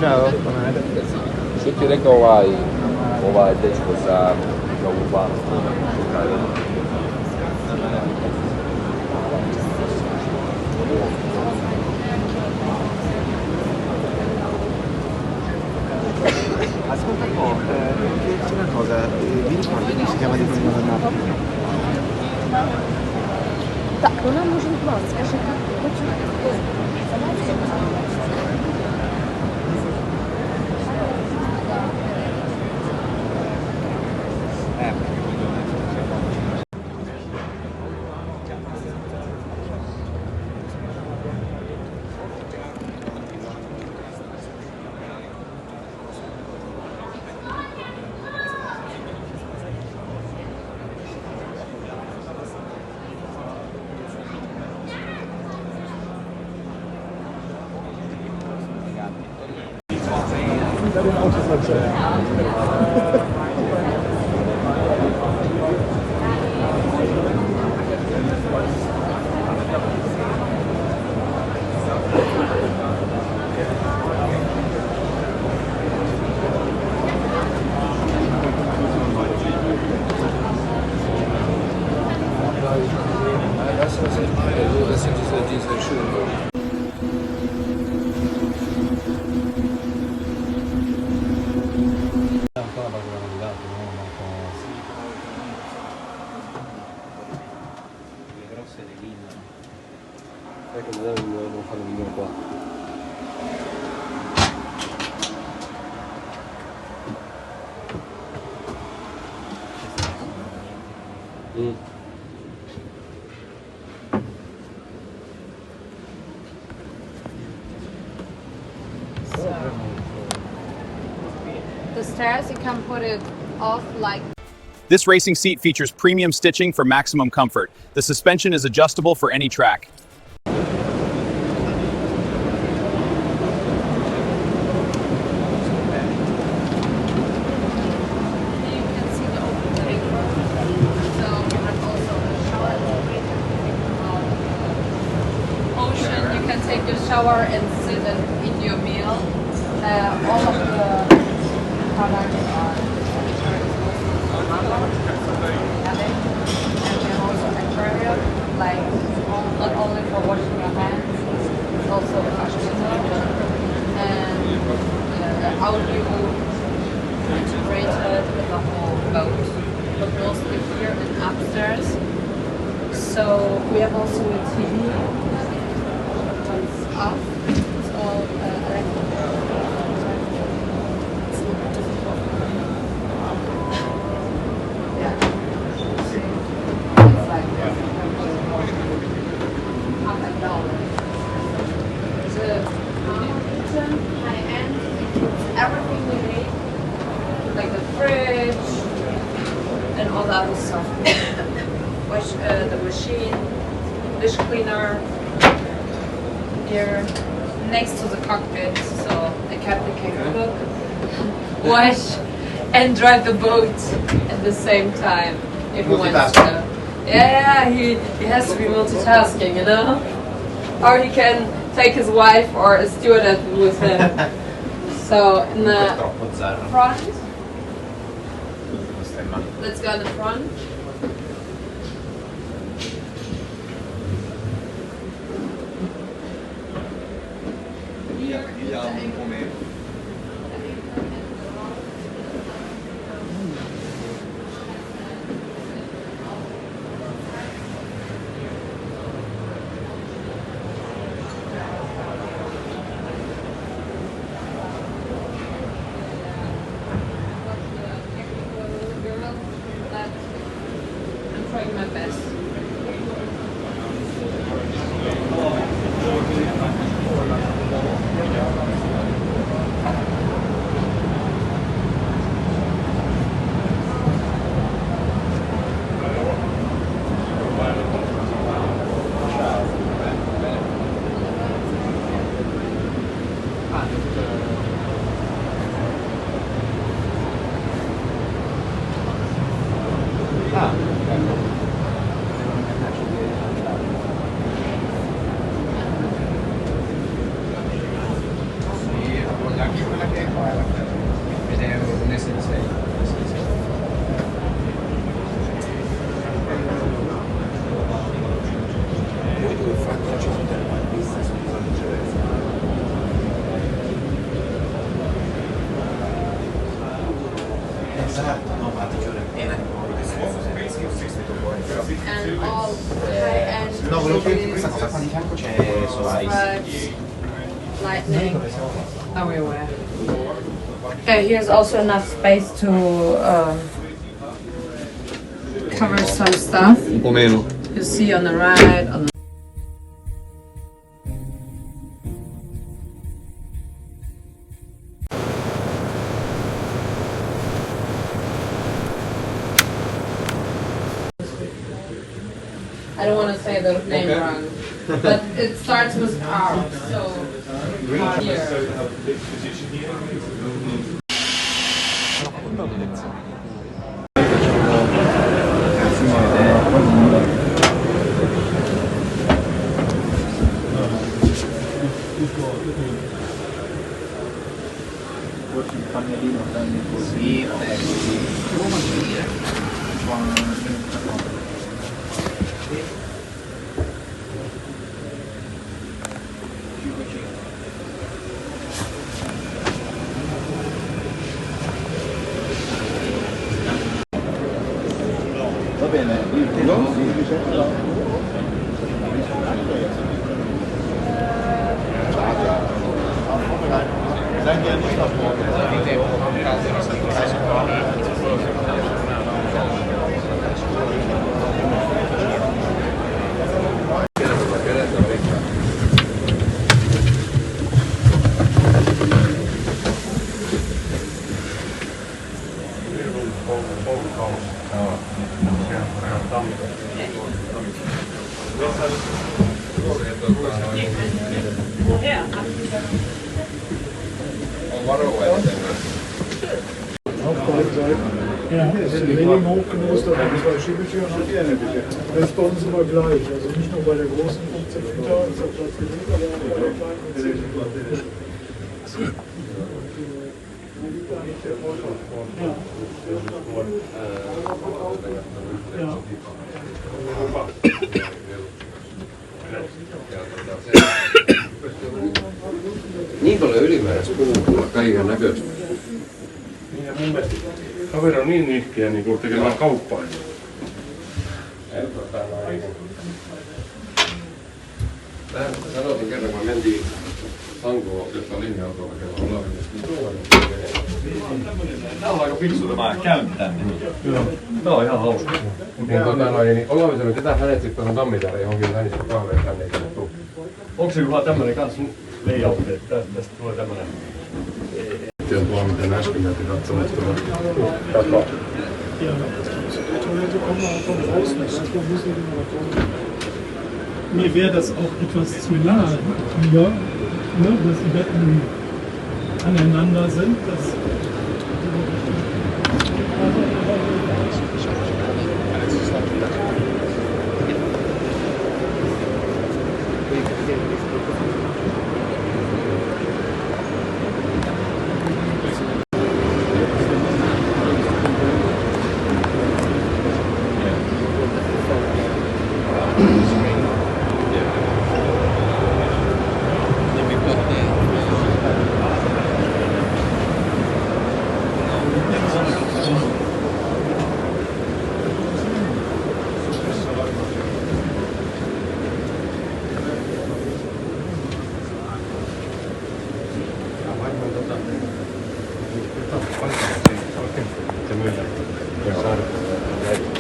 Ciao, com'è? Što ti je rekao ovaj dečko za ovu banku? Ascolta un po', chiederti una cosa, mi ricordi come si chiama di prima del Napoli? Так, ну нам нужен план. Скажи, как ты хочешь? Non fanno venire qua. The stairs, you can put it off like. This racing seat features premium stitching for maximum comfort. The suspension is adjustable for any track. Take your shower and sit and eat your meal. All of the products are having, and we have also aquarium, like not only for washing your hands, it's also a fashion and the audio integrated with the whole boat, but mostly here and upstairs. So we have also a TV. Off. It's all electric. Yeah. It's like up and down. The kitchen, high end, includes everything we need, like the fridge and all the other stuff. The machine, dish cleaner. Here next to the cockpit, so the captain can cook, wash, and drive the boat at the same time if he wants to. Yeah, he has to be multitasking, you know? Or he can take his wife or a stewardess with him. So in the front, let's go in the front. vibes, lightning, everywhere. Okay, here's also enough space to cover some stuff. Un po' meno. You see on the right, on the I don't want to say the name wrong, but it starts with R, so here. Va bene, il telo si dice On varovainen. Ja, das ist Reling hochgemustert und 2 Schiebetüren und das ist bei uns immer gleich. Also nicht nur bei der großen 15 Meter, das hat Platz genug, aber auch bei der kleinen. Niin paljon ylimääräistä puutulla, kaiken näköistä. Niin ja mun mielestä kaveri on niin nihkeä niin kuin tekemään kauppaa. Sanotin kerran, kun mentiin Hankoon, jossa linja-autolla kello on Tää on aika fiksu tämä käynti tänne. Tää on ihan hauska. Niin Olavi sanoi, että hänet sitten tuohon Tammitalle johonkin hänen sitten kahveen tänne ei tuu. Onko se joku tämmönen kans layout, että tästä tulee tämmönen? Se on tuo, miten äsken näytti katsomaan takaa. Toilette kommen auch von außen, das heißt, man muss nicht immer davon. Mir wäre das auch etwas zu nah hier, ne, dass die Betten aneinander sind. Das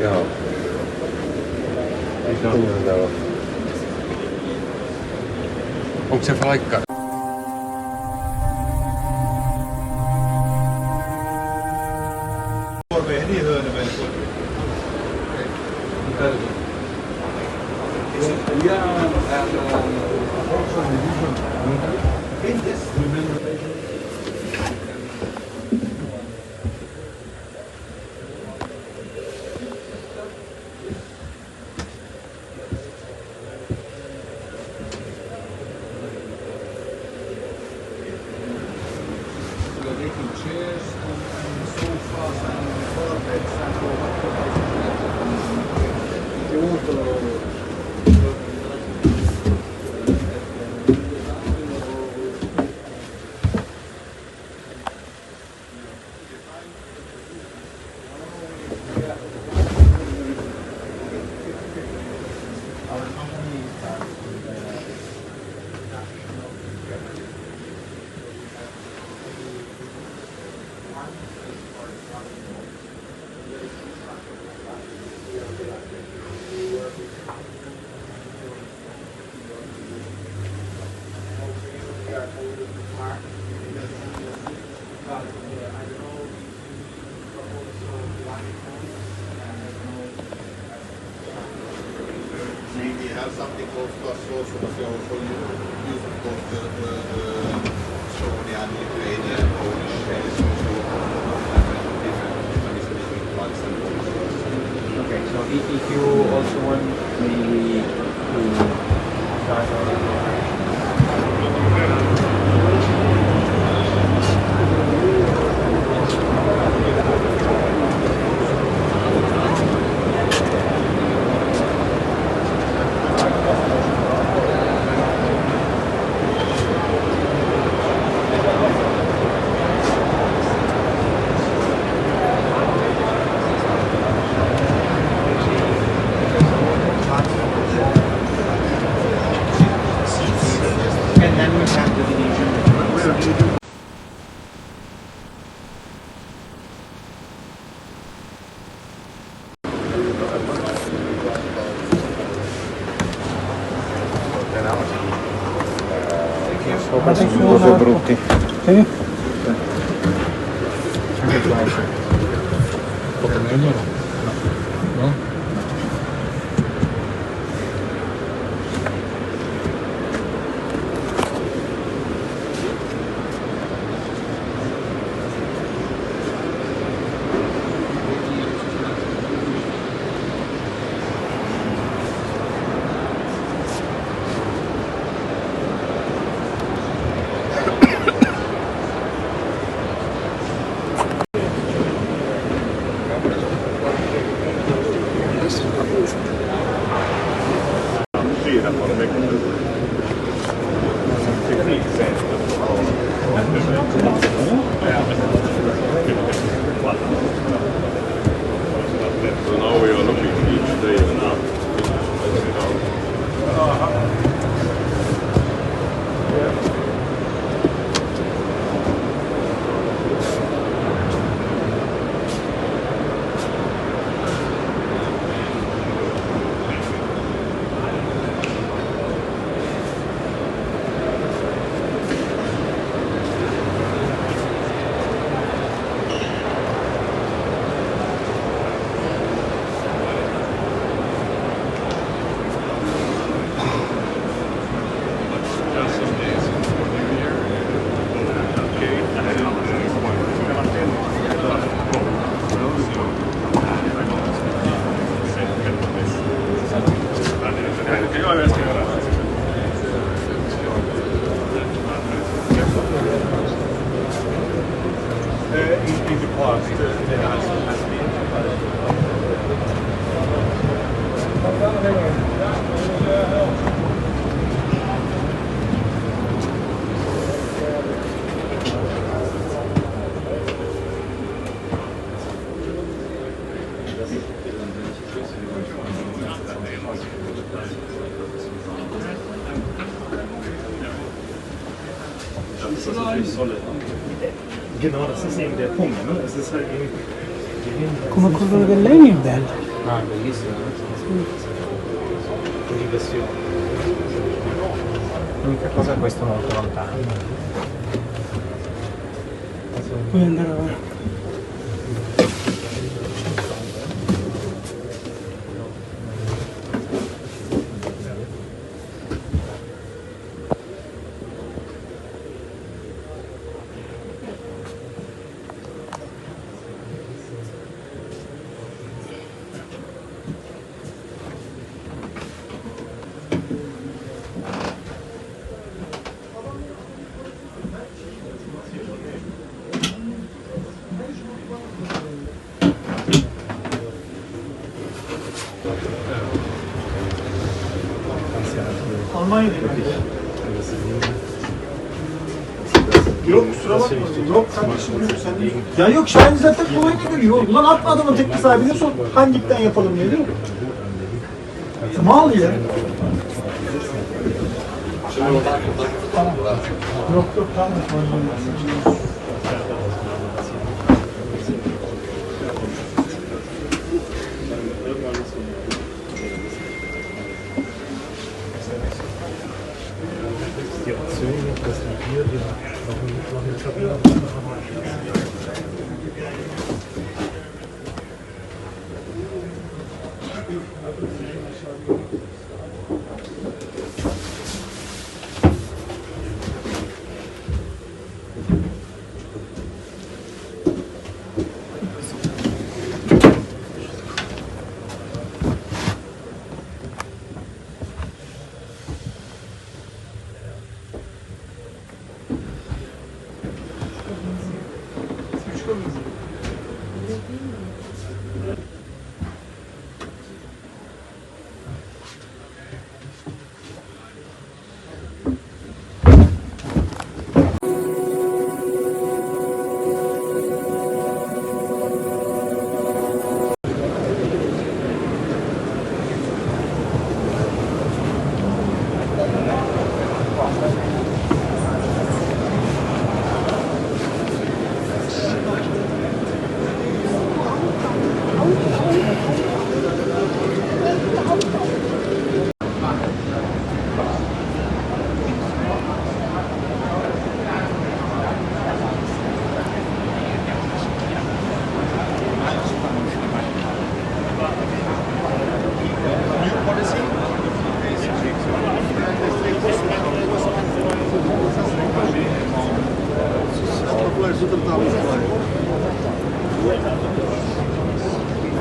Joo. Onko se vaikka? We have something called also, but we also use of course the Estonian, Lithuanian, Polish shells, so different between plugs and Okay, so if you also want maybe to start and then we have the division. Sono brutti. Sì? Poco meglio no? No? So now we are looking each day now. Genau, das ist eben der Punkt. Ne? Es ist halt eben. Come quello del legno è bello. Ah, bellissimo. L'unica cosa è questo molto lontano. Puoi andare avanti. Almanya'da. Yok kusura bakma. Yok kardeşim yok sen. Ya yok Şahin zaten kolayına geliyor. Ulan atma adamın tekne sahibine sor. Hangi ipten yapalım diye değil mi? Mal ya. Yok yok tamam. Situazioni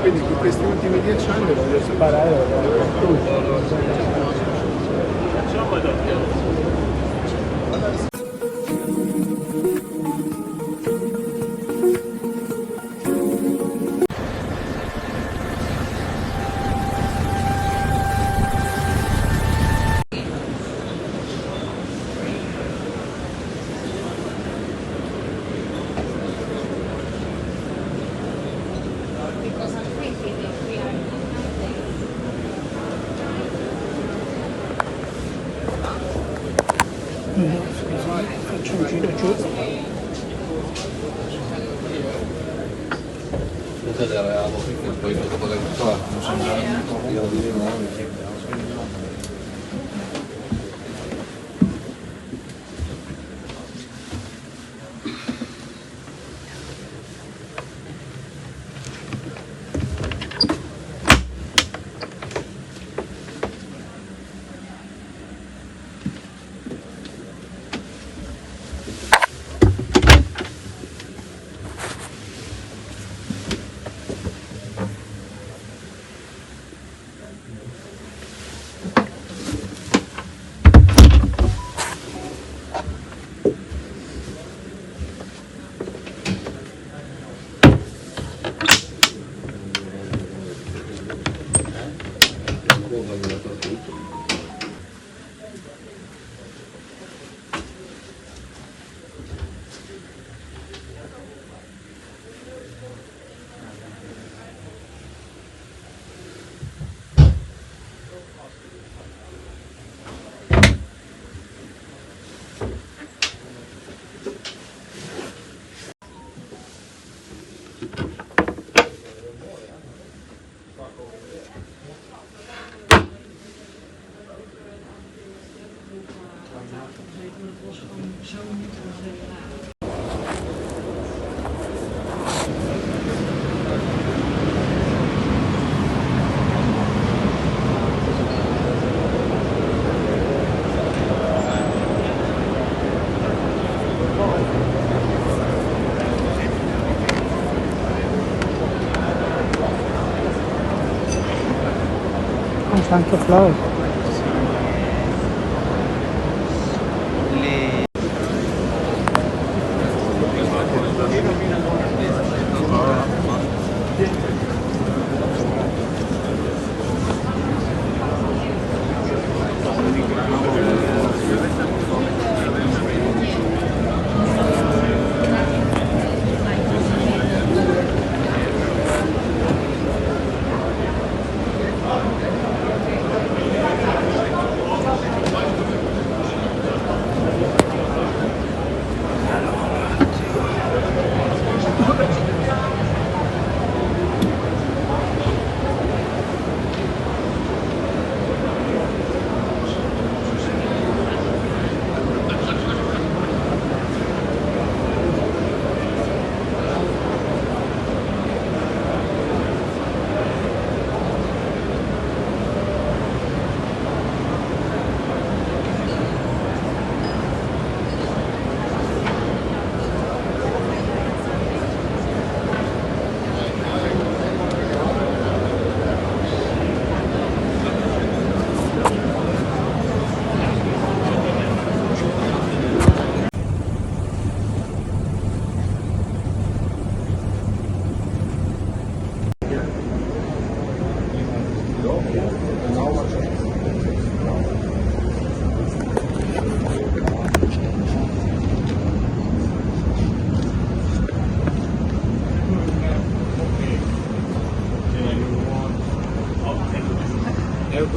Quindi in questi ultimi 10 anni voglio separare Potete avevamo poi dopo che qua non sembra io di nuovo. Anche Flavio.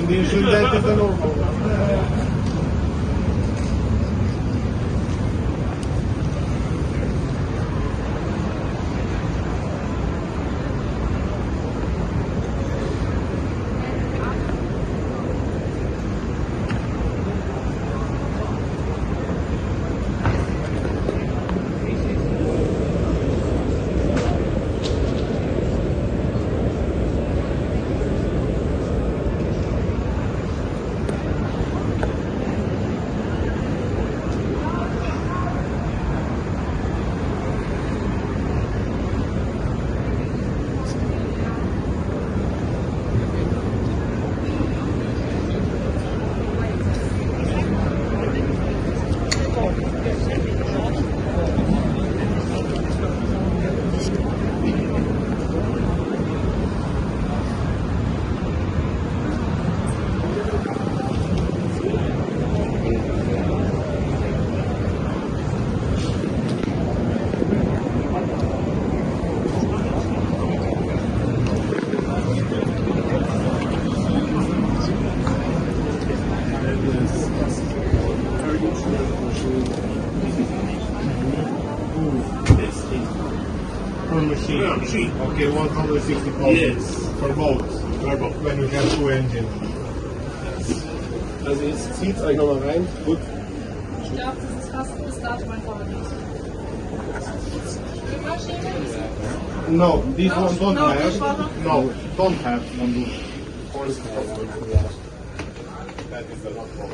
Usually that is the normal one. Per machine. Yeah, machine. Okay, 160,000. Yes. For both. For both. When you have two engines. Also jetzt zieht es euch nochmal rein. Gut. Ich glaube, das ist fast bis dato mein Favorit. No, this No, one don't no have. dishwasher? No, don't have one dish. That is a lot more.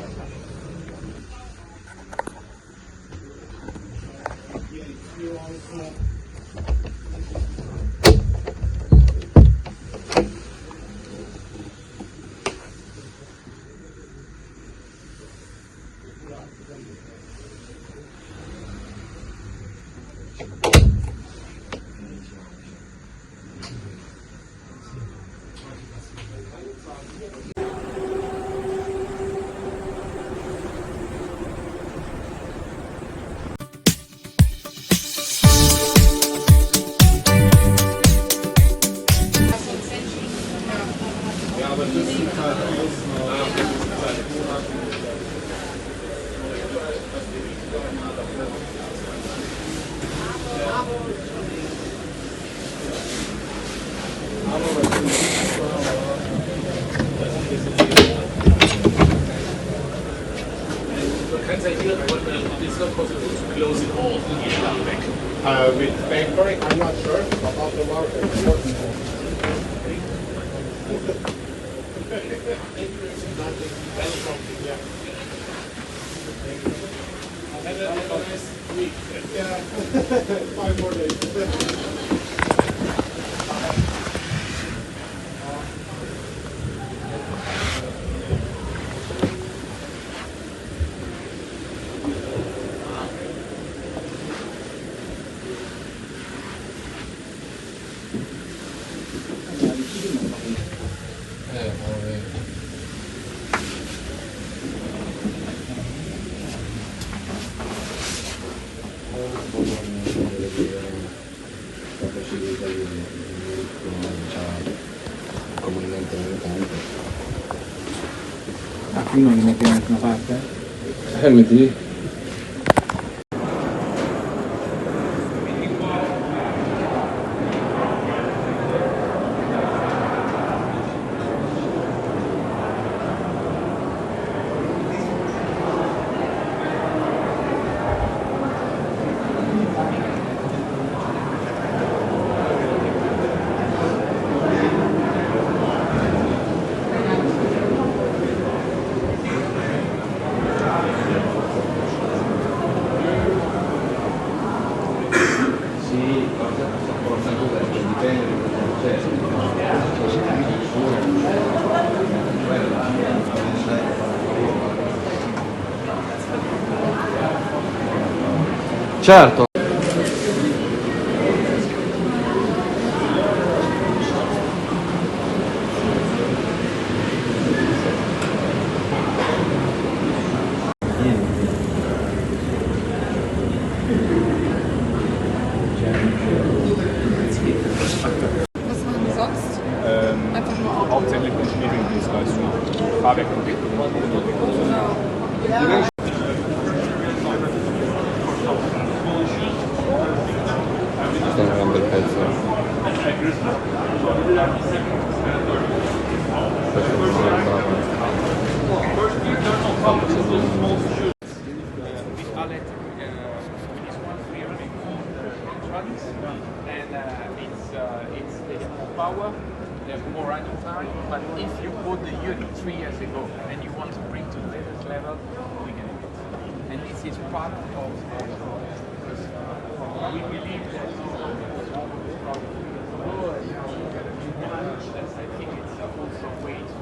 With paper, I'm not sure about the market. Yeah, 5 more days. Ah, qui non li metti da nessuna parte? Metti lì. Certo. Was machen die sonst? Einfach nur Auto. Hauptsächlich Engineering-Dienstleistungen. avec cockpit. Stanno un bel pezzo. It's more power, they have more running time, but if you bought the unit 3 years ago and you want to bring to the latest level, we can do it. And this is part of because we believe that I think it's also a way to